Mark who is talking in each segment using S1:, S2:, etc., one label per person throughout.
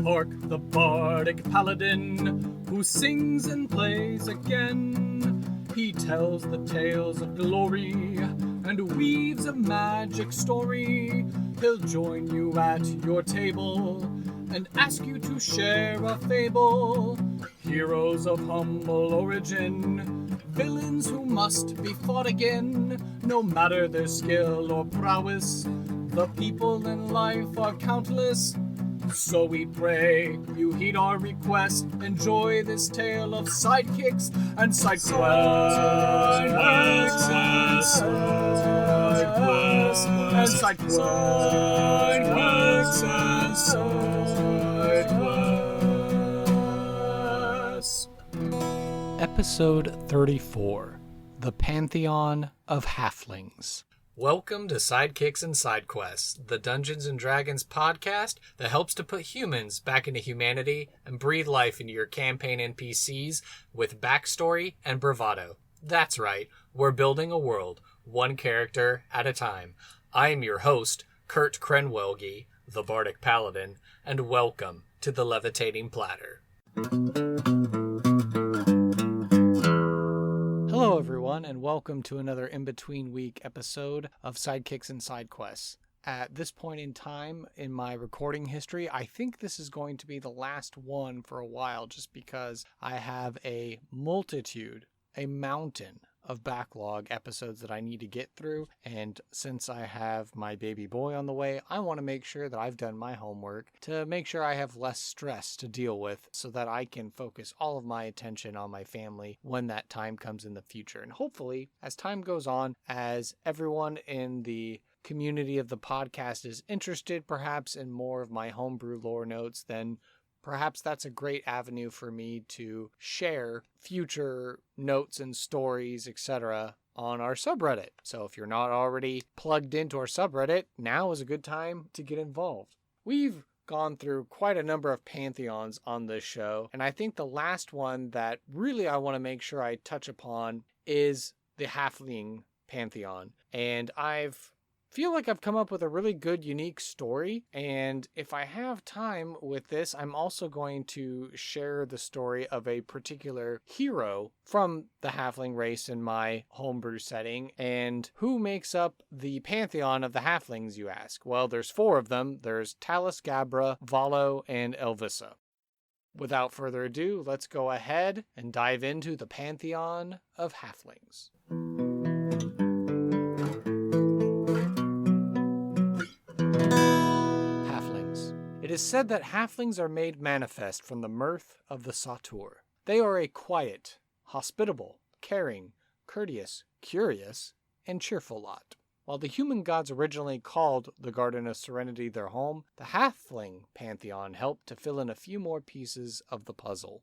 S1: Hark the bardic paladin, who sings and plays again. He tells the tales of glory, and weaves a magic story. He'll join you at your table, and ask you to share a fable. Heroes of humble origin, villains who must be fought again. No matter their skill or prowess, the people in life are countless. So we pray you heed our request. Enjoy this tale of sidekicks and side quests.
S2: Episode 34, The Pantheon of Halflings.
S3: Welcome to Sidekicks and Side Quests, the Dungeons & Dragons podcast that helps to put humans back into humanity and breathe life into your campaign NPCs with backstory and bravado. That's right, we're building a world, one character at a time. I am your host, Kurt Krenwelge, the Bardic Paladin, and welcome to the Levitating Platter.
S2: Hello everyone, and welcome to another in-between week episode of Sidekicks and Side Quests. At this point in time in my recording history, I think this is going to be the last one for a while, just because I have a mountain of backlog episodes that I need to get through, and since I have my baby boy on the way, I want to make sure that I've done my homework to make sure I have less stress to deal with so that I can focus all of my attention on my family when that time comes in the future. And hopefully, as time goes on, as everyone in the community of the podcast is interested perhaps in more of my homebrew lore notes, then perhaps that's a great avenue for me to share future notes and stories, etc. on our subreddit. So if you're not already plugged into our subreddit, now is a good time to get involved. We've gone through quite a number of pantheons on this show, and I think the last one that really I want to make sure I touch upon is the halfling pantheon. And feel like I've come up with a really good, unique story, and if I have time with this, I'm also going to share the story of a particular hero from the halfling race in my homebrew setting. And who makes up the pantheon of the halflings, you ask? Well, there's four of them. There's Talus, Gabra, Valo, and Elvissa. Without further ado, let's go ahead and dive into the Pantheon of Halflings. It is said that halflings are made manifest from the mirth of the Satyr. They are a quiet, hospitable, caring, courteous, curious, and cheerful lot. While the human gods originally called the Garden of Serenity their home, the halfling pantheon helped to fill in a few more pieces of the puzzle.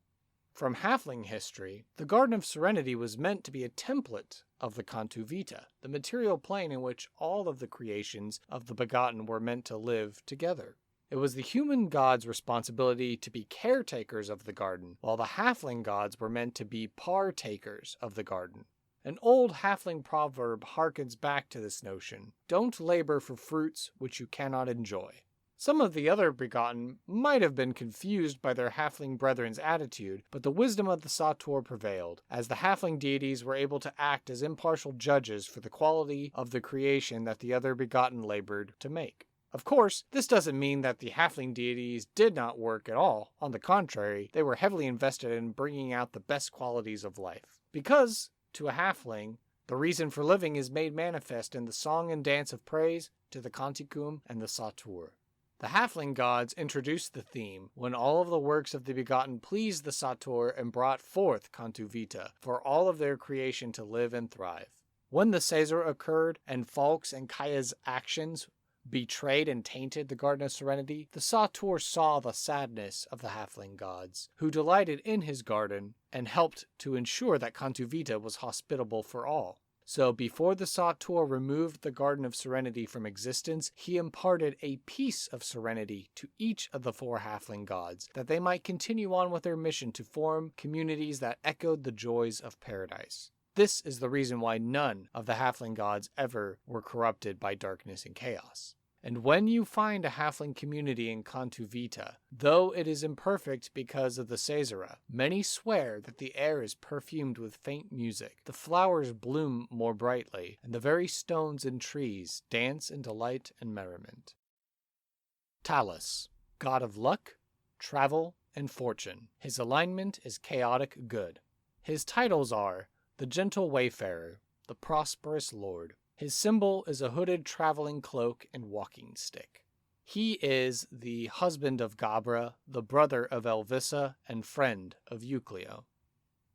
S2: From halfling history, the Garden of Serenity was meant to be a template of the Cantu Vita, the material plane in which all of the creations of the Begotten were meant to live together. It was the human gods' responsibility to be caretakers of the garden, while the halfling gods were meant to be partakers of the garden. An old halfling proverb harkens back to this notion: don't labor for fruits which you cannot enjoy. Some of the other begotten might have been confused by their halfling brethren's attitude, but the wisdom of the Satyr prevailed, as the halfling deities were able to act as impartial judges for the quality of the creation that the other begotten labored to make. Of course, this doesn't mean that the halfling deities did not work at all. On the contrary, they were heavily invested in bringing out the best qualities of life. Because, to a halfling, the reason for living is made manifest in the song and dance of praise to the Canticum and the Satyr. The halfling gods introduced the theme when all of the works of the Begotten pleased the Satyr and brought forth Cantu Vita for all of their creation to live and thrive. When the Caesar occurred and Falk's and Kaya's actions betrayed and tainted the Garden of Serenity, the Satyr saw the sadness of the halfling gods, who delighted in his garden and helped to ensure that Cantu Vita was hospitable for all. So before the Satyr removed the Garden of Serenity from existence, he imparted a piece of serenity to each of the four halfling gods, that they might continue on with their mission to form communities that echoed the joys of paradise. This is the reason why none of the halfling gods ever were corrupted by darkness and chaos. And when you find a halfling community in Cantu Vita, though it is imperfect because of the Caesura, many swear that the air is perfumed with faint music, the flowers bloom more brightly, and the very stones and trees dance in delight and merriment. Talus, god of luck, travel, and fortune. His alignment is chaotic good. His titles are the gentle wayfarer, the prosperous lord. His symbol is a hooded traveling cloak and walking stick. He is the husband of Gabra, the brother of Elvissa, and friend of Euclio.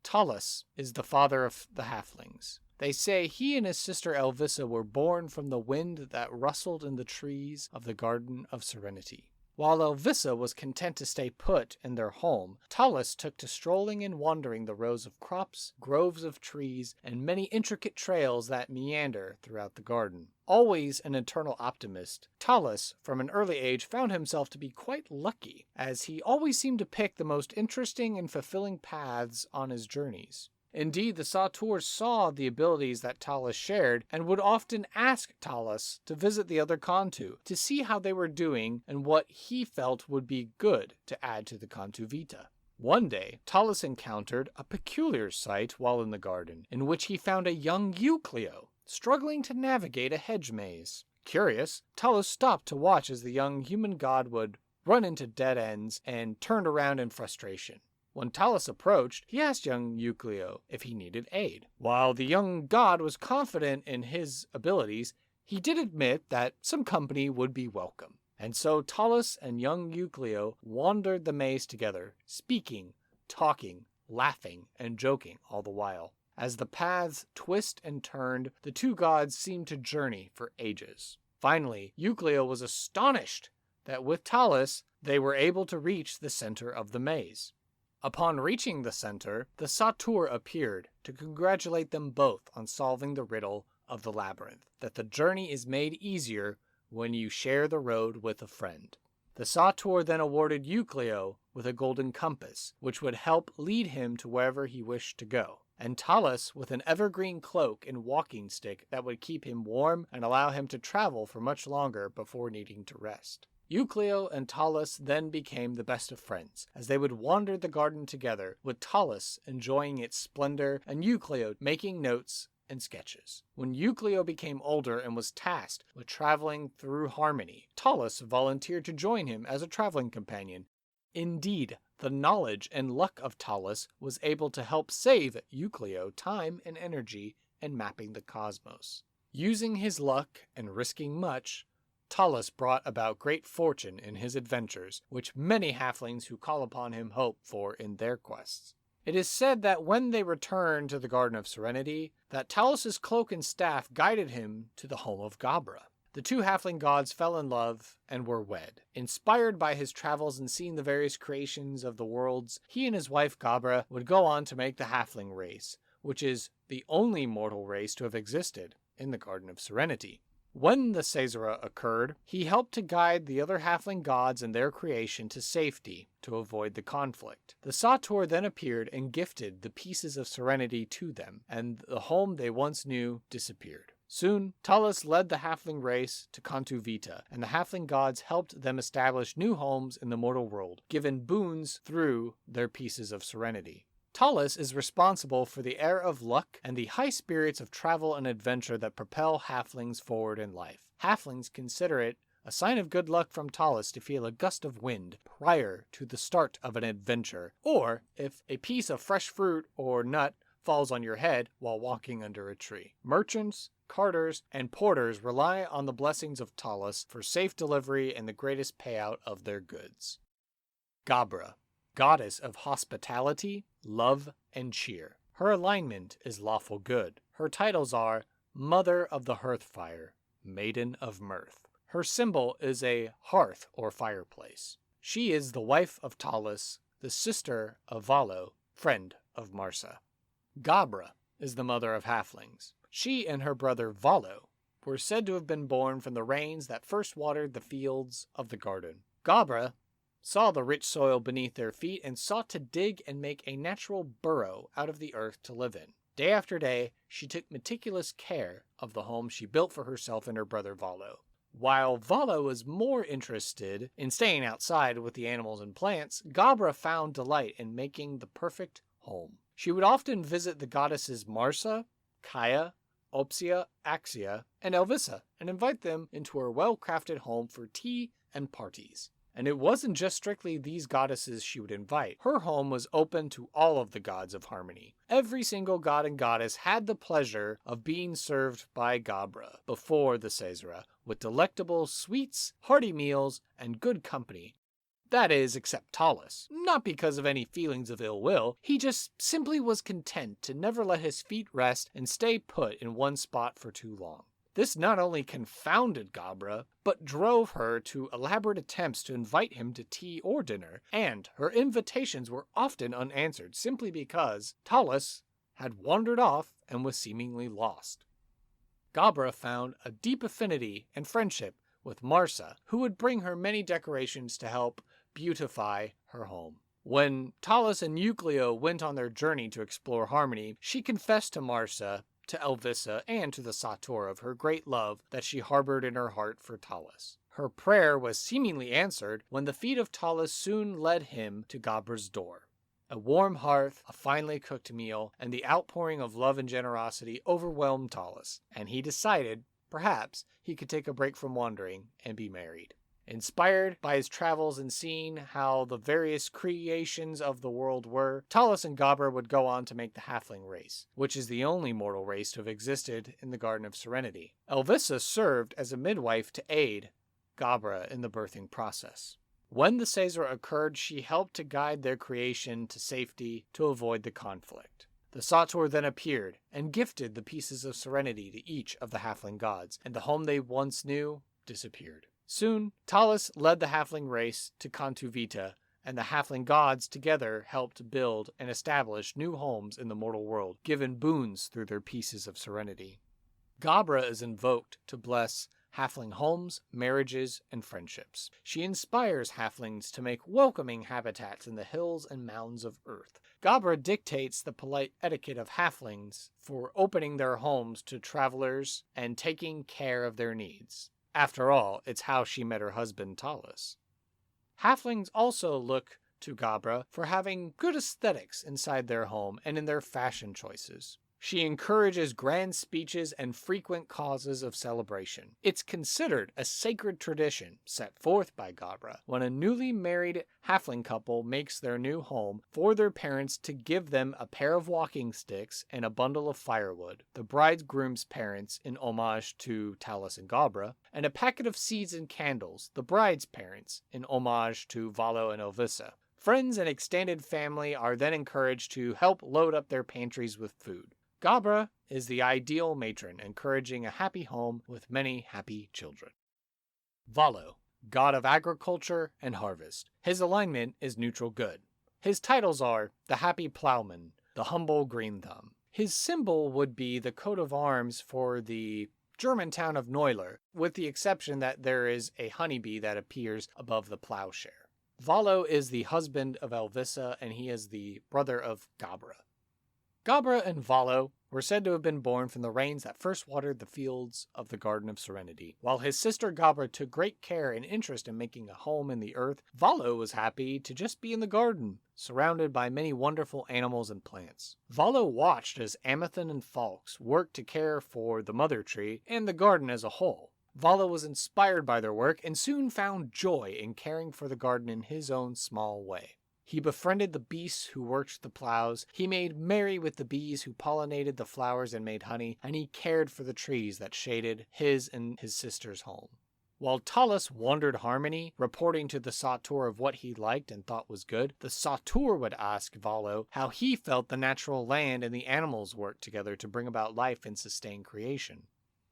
S2: Talus is the father of the halflings. They say he and his sister Elvissa were born from the wind that rustled in the trees of the Garden of Serenity. While Elvissa was content to stay put in their home, Talus took to strolling and wandering the rows of crops, groves of trees, and many intricate trails that meander throughout the garden. Always an eternal optimist, Talus, from an early age, found himself to be quite lucky, as he always seemed to pick the most interesting and fulfilling paths on his journeys. Indeed, the Sauteurs saw the abilities that Talus shared and would often ask Talus to visit the other Cantu to see how they were doing and what he felt would be good to add to the Cantu Vita. One day, Talus encountered a peculiar sight while in the garden, in which he found a young Euclio struggling to navigate a hedge maze. Curious, Talus stopped to watch as the young human god would run into dead ends and turned around in frustration. When Talus approached, he asked young Euclio if he needed aid. While the young god was confident in his abilities, he did admit that some company would be welcome. And so Talus and young Euclio wandered the maze together, speaking, talking, laughing, and joking all the while. As the paths twist and turned, the two gods seemed to journey for ages. Finally, Euclio was astonished that with Talus they were able to reach the center of the maze. Upon reaching the center, the Sauteurs appeared to congratulate them both on solving the riddle of the labyrinth, that the journey is made easier when you share the road with a friend. The Sauteurs then awarded Euclio with a golden compass, which would help lead him to wherever he wished to go, and Talus with an evergreen cloak and walking stick that would keep him warm and allow him to travel for much longer before needing to rest. Euclio and Talus then became the best of friends, as they would wander the garden together, with Talus enjoying its splendor and Euclio making notes and sketches. When Euclio became older and was tasked with traveling through Harmony, Talus volunteered to join him as a traveling companion. Indeed, the knowledge and luck of Talus was able to help save Euclio time and energy in mapping the cosmos. Using his luck and risking much, Talus brought about great fortune in his adventures, which many halflings who call upon him hope for in their quests. It is said that when they returned to the Garden of Serenity, that Talus's cloak and staff guided him to the home of Gabra. The two halfling gods fell in love and were wed. Inspired by his travels and seeing the various creations of the worlds, he and his wife Gabra would go on to make the halfling race, which is the only mortal race to have existed in the Garden of Serenity. When the Caesura occurred, he helped to guide the other halfling gods and their creation to safety to avoid the conflict. The Sauteurs then appeared and gifted the pieces of serenity to them, and the home they once knew disappeared. Soon, Talus led the halfling race to Cantu Vita, and the halfling gods helped them establish new homes in the mortal world, given boons through their pieces of serenity. Talus is responsible for the air of luck and the high spirits of travel and adventure that propel halflings forward in life. Halflings consider it a sign of good luck from Talus to feel a gust of wind prior to the start of an adventure, or if a piece of fresh fruit or nut falls on your head while walking under a tree. Merchants, carters, and porters rely on the blessings of Talus for safe delivery and the greatest payout of their goods. Gabra, goddess of hospitality, love, and cheer. Her alignment is lawful good. Her titles are Mother of the Hearthfire, Maiden of Mirth. Her symbol is a hearth or fireplace. She is the wife of Talus, the sister of Valo, friend of Marsa. Gabra is the mother of halflings. She and her brother Valo were said to have been born from the rains that first watered the fields of the garden. Gabra saw the rich soil beneath their feet and sought to dig and make a natural burrow out of the earth to live in. Day after day, she took meticulous care of the home she built for herself and her brother Valo. While Vala was more interested in staying outside with the animals and plants, Gabra found delight in making the perfect home. She would often visit the goddesses Marsa, Kaya, Opsia, Axia, and Elvissa, and invite them into her well-crafted home for tea and parties. And it wasn't just strictly these goddesses she would invite. Her home was open to all of the gods of harmony. Every single god and goddess had the pleasure of being served by Gabra before the Caesura, with delectable sweets, hearty meals, and good company. That is, except Talus. Not because of any feelings of ill will, he just simply was content to never let his feet rest and stay put in one spot for too long. This not only confounded Gabra, but drove her to elaborate attempts to invite him to tea or dinner, and her invitations were often unanswered simply because Talus had wandered off and was seemingly lost. Gabra found a deep affinity and friendship with Marsa, who would bring her many decorations to help beautify her home. When Talus and Euclio went on their journey to explore harmony, she confessed to Marsa, to Elvissa, and to the Sator of her great love that she harbored in her heart for Talus. Her prayer was seemingly answered when the feet of Talus soon led him to Gabra's door. A warm hearth, a finely cooked meal, and the outpouring of love and generosity overwhelmed Talus, and he decided, perhaps, he could take a break from wandering and be married. Inspired by his travels and seeing how the various creations of the world were, Talus and Gabra would go on to make the halfling race, which is the only mortal race to have existed in the Garden of Serenity. Elvissa served as a midwife to aid Gabra in the birthing process. When the Caesura occurred, she helped to guide their creation to safety to avoid the conflict. The Sator then appeared and gifted the pieces of serenity to each of the halfling gods, and the home they once knew disappeared. Soon, Talus led the halfling race to Cantu Vita, and the halfling gods together helped build and establish new homes in the mortal world, given boons through their pieces of serenity. Gabra is invoked to bless halfling homes, marriages, and friendships. She inspires halflings to make welcoming habitats in the hills and mountains of earth. Gabra dictates the polite etiquette of halflings for opening their homes to travelers and taking care of their needs. After all, it's how she met her husband Talus. Halflings also look to Gabra for having good aesthetics inside their home and in their fashion choices. She encourages grand speeches and frequent causes of celebration. It's considered a sacred tradition set forth by Gabra when a newly married halfling couple makes their new home for their parents to give them a pair of walking sticks and a bundle of firewood, the bridegroom's parents in homage to Talus and Gabra, and a packet of seeds and candles, the bride's parents in homage to Valo and Elvissa. Friends and extended family are then encouraged to help load up their pantries with food. Gabra is the ideal matron, encouraging a happy home with many happy children. Valo, god of agriculture and harvest. His alignment is neutral good. His titles are the Happy Plowman, the Humble Green Thumb. His symbol would be the coat of arms for the German town of Neuler, with the exception that there is a honeybee that appears above the plowshare. Valo is the husband of Elvissa, and he is the brother of Gabra. Gabra and Valo were said to have been born from the rains that first watered the fields of the Garden of Serenity. While his sister Gabra took great care and interest in making a home in the earth, Valo was happy to just be in the garden, surrounded by many wonderful animals and plants. Valo watched as Amathon and Falx worked to care for the mother tree and the garden as a whole. Valo was inspired by their work and soon found joy in caring for the garden in his own small way. He befriended the beasts who worked the plows, he made merry with the bees who pollinated the flowers and made honey, and he cared for the trees that shaded his and his sister's home. While Talus wandered harmony, reporting to the Sator of what he liked and thought was good, the Sator would ask Valo how he felt the natural land and the animals worked together to bring about life and sustain creation.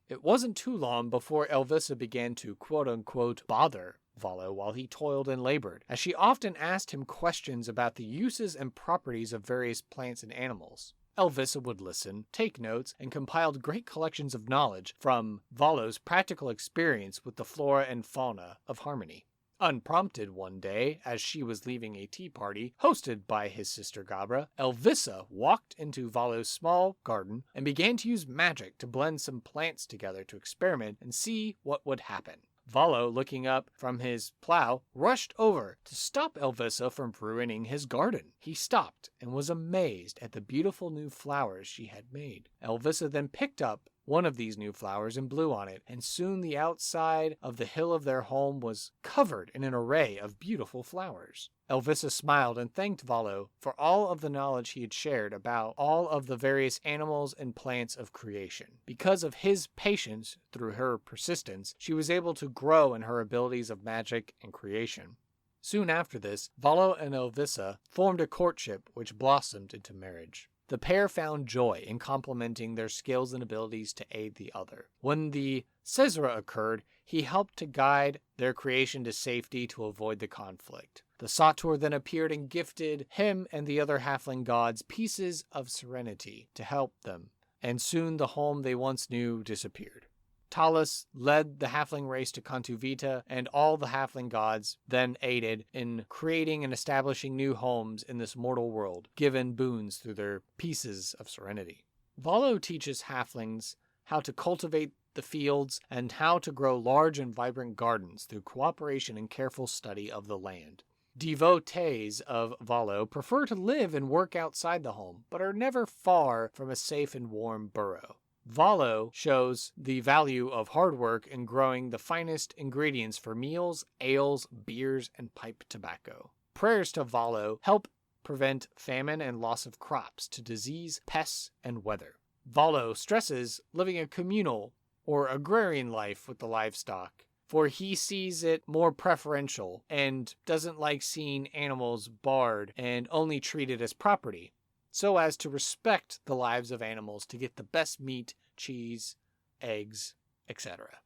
S2: It wasn't too long before Elvissa began to quote-unquote bother Valo while he toiled and labored, as she often asked him questions about the uses and properties of various plants and animals. Elvissa would listen, take notes, and compiled great collections of knowledge from Valo's practical experience with the flora and fauna of harmony. Unprompted one day, as she was leaving a tea party hosted by his sister Gabra, Elvissa walked into Valo's small garden and began to use magic to blend some plants together to experiment and see what would happen. Valo, looking up from his plow, rushed over to stop Elvissa from ruining his garden. He stopped and was amazed at the beautiful new flowers she had made. Elvissa then picked up one of these new flowers and blew on it, and soon the outside of the hill of their home was covered in an array of beautiful flowers. Elvissa smiled and thanked Valo for all of the knowledge he had shared about all of the various animals and plants of creation. Because of his patience through her persistence, she was able to grow in her abilities of magic and creation. Soon after this, Valo and Elvissa formed a courtship which blossomed into marriage. The pair found joy in complementing their skills and abilities to aid the other. When the Caesura occurred, he helped to guide their creation to safety to avoid the conflict. The Sator then appeared and gifted him and the other halfling gods pieces of serenity to help them, and soon the home they once knew disappeared. Talus led the halfling race to Cantu Vita, and all the halfling gods then aided in creating and establishing new homes in this mortal world, given boons through their pieces of serenity. Valo teaches halflings how to cultivate the fields and how to grow large and vibrant gardens through cooperation and careful study of the land. Devotees of Valo prefer to live and work outside the home, but are never far from a safe and warm burrow. Valo shows the value of hard work in growing the finest ingredients for meals, ales, beers, and pipe tobacco. Prayers to Valo help prevent famine and loss of crops to disease, pests, and weather. Valo stresses living a communal or agrarian life with the livestock, for he sees it more preferential and doesn't like seeing animals barred and only treated as property, so as to respect the lives of animals to get the best meat, cheese, eggs, etc.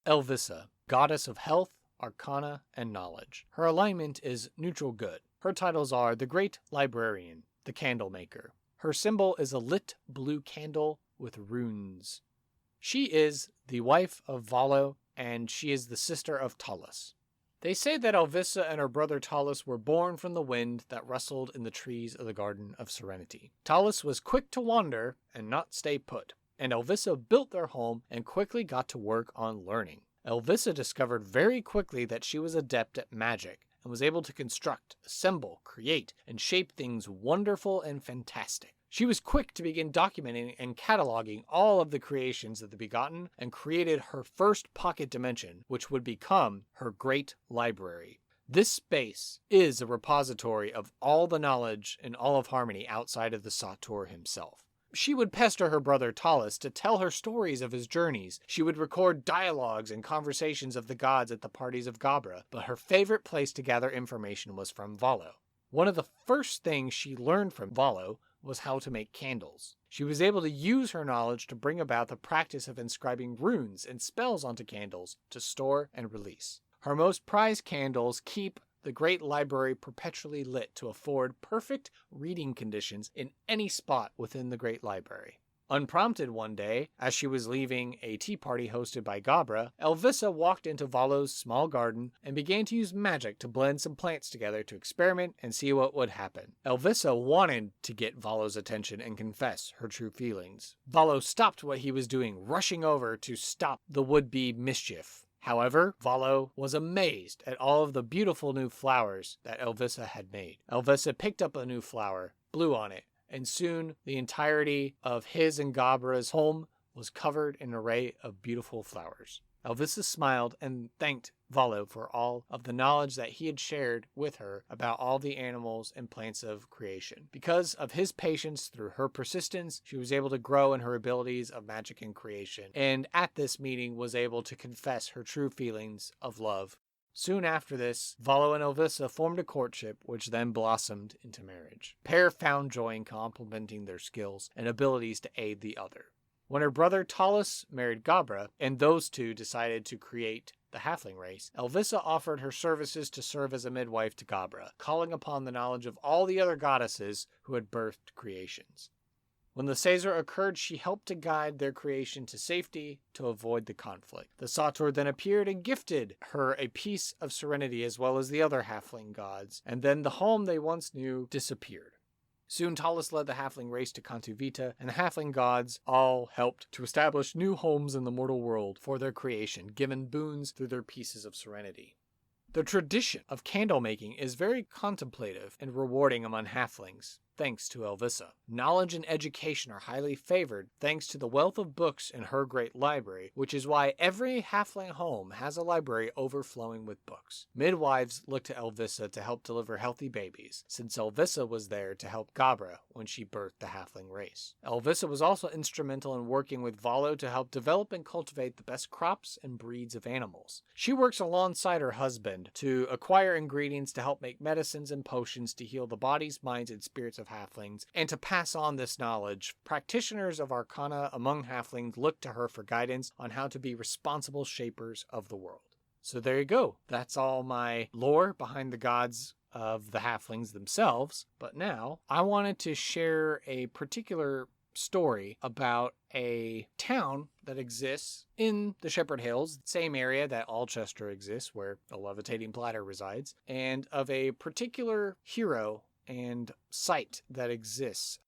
S2: Elvissa, goddess of health, arcana, and knowledge. Her alignment is neutral good. Her titles are the Great Librarian, the Candle Maker. Her symbol is a lit blue candle with runes. She is the wife of Valo, and she is the sister of Talus. They say that Elvissa and her brother Talus were born from the wind that rustled in the trees of the Garden of Serenity. Talus was quick to wander and not stay put, and Elvissa built their home and quickly got to work on learning. Elvissa discovered very quickly that she was adept at magic and was able to construct, assemble, create, and shape things wonderful and fantastic. She was quick to begin documenting and cataloging all of the creations of the Begotten and created her first pocket dimension, which would become her great library. This space is a repository of all the knowledge in all of Harmony outside of the Sator himself. She would pester her brother Talus to tell her stories of his journeys. She would record dialogues and conversations of the gods at the parties of Gabra, but her favorite place to gather information was from Valo. One of the first things she learned from Valo was how to make candles. She was able to use her knowledge to bring about the practice of inscribing runes and spells onto candles to store and release. Her most prized candles keep the great library perpetually lit to afford perfect reading conditions in any spot within the great library. Unprompted one day, as she was leaving a tea party hosted by Gabra, Elvissa walked into Valo's small garden and began to use magic to blend some plants together to experiment and see what would happen. Elvissa wanted to get Valo's attention and confess her true feelings. Valo stopped what he was doing, rushing over to stop the would-be mischief. However, Valo was amazed at all of the beautiful new flowers that Elvissa had made. Elvissa picked up a new flower, blew on it, and soon the entirety of his and Gabra's home was covered in an array of beautiful flowers. Elvissa smiled and thanked Valo for all of the knowledge that he had shared with her about all the animals and plants of creation. Because of his patience through her persistence, she was able to grow in her abilities of magic and creation, and at this meeting was able to confess her true feelings of love. Soon after this, Valo and Elvissa formed a courtship, which then blossomed into marriage. The pair found joy in complementing their skills and abilities to aid the other. When her brother Talus married Gabra, and those two decided to create the halfling race, Elvissa offered her services to serve as a midwife to Gabra, calling upon the knowledge of all the other goddesses who had birthed creations. When the Caesar occurred, she helped to guide their creation to safety to avoid the conflict. The Sator then appeared and gifted her a piece of serenity as well as the other halfling gods, and then the home they once knew disappeared. Soon Talus led the halfling race to Cantu Vita, and the halfling gods all helped to establish new homes in the mortal world for their creation, given boons through their pieces of serenity. The tradition of candle making is very contemplative and rewarding among halflings, thanks to Elvissa. Knowledge and education are highly favored thanks to the wealth of books in her great library, which is why every halfling home has a library overflowing with books. Midwives look to Elvissa to help deliver healthy babies, since Elvissa was there to help Gabra when she birthed the halfling race. Elvissa was also instrumental in working with Valo to help develop and cultivate the best crops and breeds of animals. She works alongside her husband to acquire ingredients to help make medicines and potions to heal the bodies, minds, and spirits of halflings, and to pass on this knowledge. Practitioners of arcana among halflings look to her for guidance on how to be responsible shapers of the world. So there you go. That's all my lore behind the gods of the halflings themselves. But now I wanted to share a particular story about a town that exists in the Shepherd Hills, same area that Alchester exists, where the levitating platter resides, and of a particular hero and site that exists.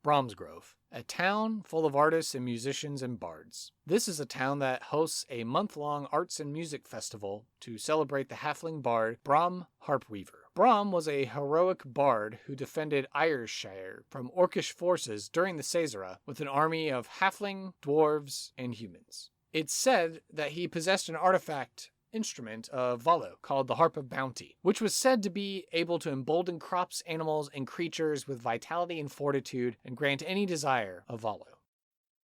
S2: Bromsgrove, a town full of artists and musicians and bards. This is a town that hosts a month-long arts and music festival to celebrate the halfling bard Brom Harpweaver. Brom was a heroic bard who defended Ayrshire from Orcish forces during the Caesura with an army of halfling, dwarves, and humans. It's said that he possessed an artifact instrument of Valo called the Harp of Bounty, which was said to be able to embolden crops, animals, and creatures with vitality and fortitude and grant any desire of Valo.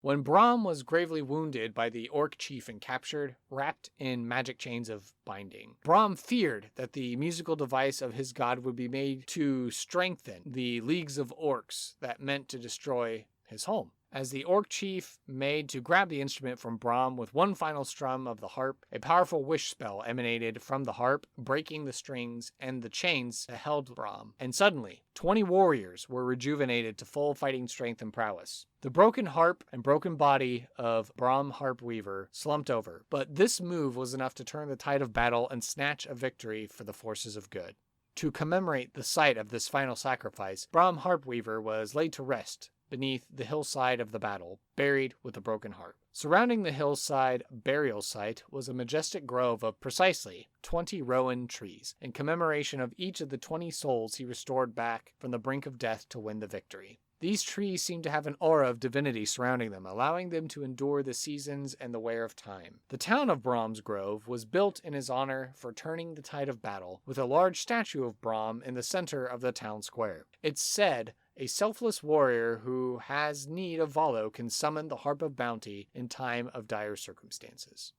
S2: When Brom was gravely wounded by the orc chief and captured, wrapped in magic chains of binding, Brom feared that the musical device of his god would be made to strengthen the leagues of orcs that meant to destroy his home. As the orc chief made to grab the instrument from Brom with one final strum of the harp, a powerful wish spell emanated from the harp, breaking the strings and the chains that held Brom, and suddenly 20 warriors were rejuvenated to full fighting strength and prowess. The broken harp and broken body of Brom Harpweaver slumped over, but this move was enough to turn the tide of battle and snatch a victory for the forces of good. To commemorate the site of this final sacrifice, Brom Harpweaver was laid to rest beneath the hillside of the battle, buried with a broken harp. Surrounding the hillside burial site was a majestic grove of precisely 20 rowan trees, in commemoration of each of the 20 souls he restored back from the brink of death to win the victory. These trees seem to have an aura of divinity surrounding them, allowing them to endure the seasons and the wear of time. The town of Bromsgrove was built in his honor for turning the tide of battle, with a large statue of Brom in the center of the town square. It's said a selfless warrior who has need of Valo can summon the Harp of Bounty in time of dire circumstances.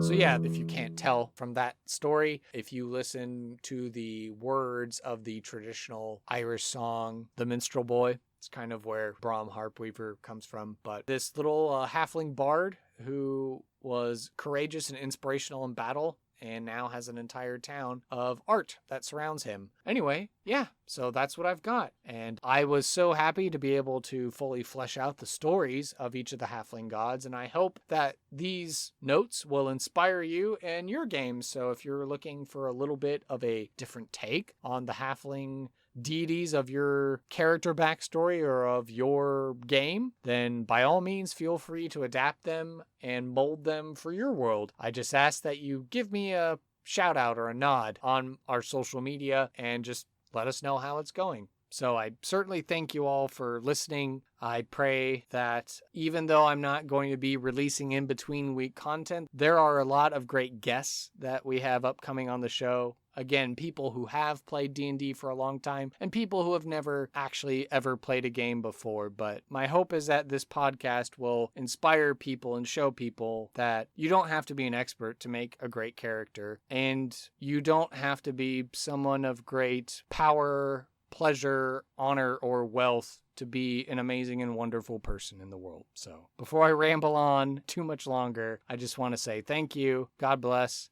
S2: So yeah, if you can't tell from that story, if you listen to the words of the traditional Irish song, The Minstrel Boy, it's kind of where Brom Harpweaver comes from. But this little halfling bard who was courageous and inspirational in battle and now has an entire town of art that surrounds him. Anyway, yeah, so that's what I've got. And I was so happy to be able to fully flesh out the stories of each of the halfling gods, and I hope that these notes will inspire you in your games. So if you're looking for a little bit of a different take on the halfling deities of your character backstory or of your game, then by all means feel free to adapt them and mold them for your world. I just ask that you give me a shout out or a nod on our social media and just let us know how it's going. So I certainly thank you all for listening. I pray that even though I'm not going to be releasing in between week content, there are a lot of great guests that we have upcoming on the show. Again, people who have played D&D for a long time and people who have never actually ever played a game before. But my hope is that this podcast will inspire people and show people that you don't have to be an expert to make a great character, and you don't have to be someone of great power, pleasure, honor, or wealth to be an amazing and wonderful person in the world. So before I ramble on too much longer, I just want to say thank you. God bless.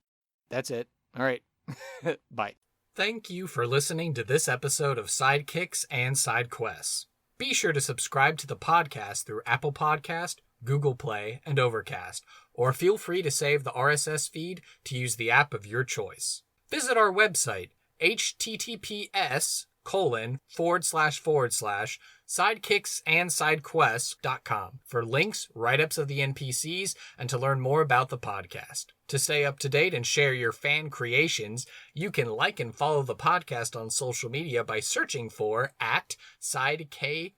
S2: That's it. All right. Bye.
S3: Thank you for listening to this episode of Sidekicks and Side Quests. Be sure to subscribe to the podcast through Apple Podcast, Google Play, and Overcast, or feel free to save the RSS feed to use the app of your choice. Visit our website, https://sidekicksandsidequests.com for links, write-ups of the NPCs, and to learn more about the podcast. To stay up to date and share your fan creations, you can like and follow the podcast on social media by searching for @SideKQ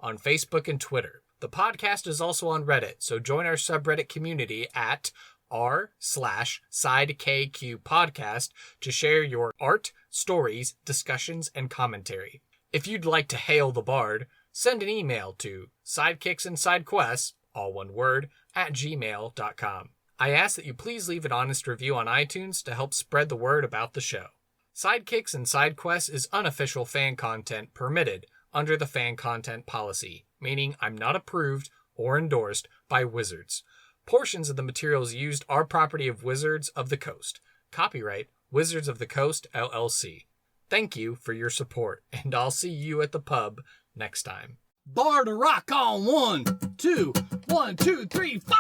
S3: on Facebook and Twitter. The podcast is also on Reddit, so join our subreddit community at r/SideKQ to share your art, stories, discussions, and commentary. If you'd like to hail the bard, send an email to sidekicksandsidequests, all one word, @gmail.com. I ask that you please leave an honest review on iTunes to help spread the word about the show. Sidekicks and Sidequests is unofficial fan content permitted under the fan content policy, meaning I'm not approved or endorsed by Wizards. Portions of the materials used are property of Wizards of the Coast. Copyright Wizards of the Coast, LLC. Thank you for your support, and I'll see you at the pub next time.
S1: Bar to rock on 1, 2, 1, 2, 3, 4.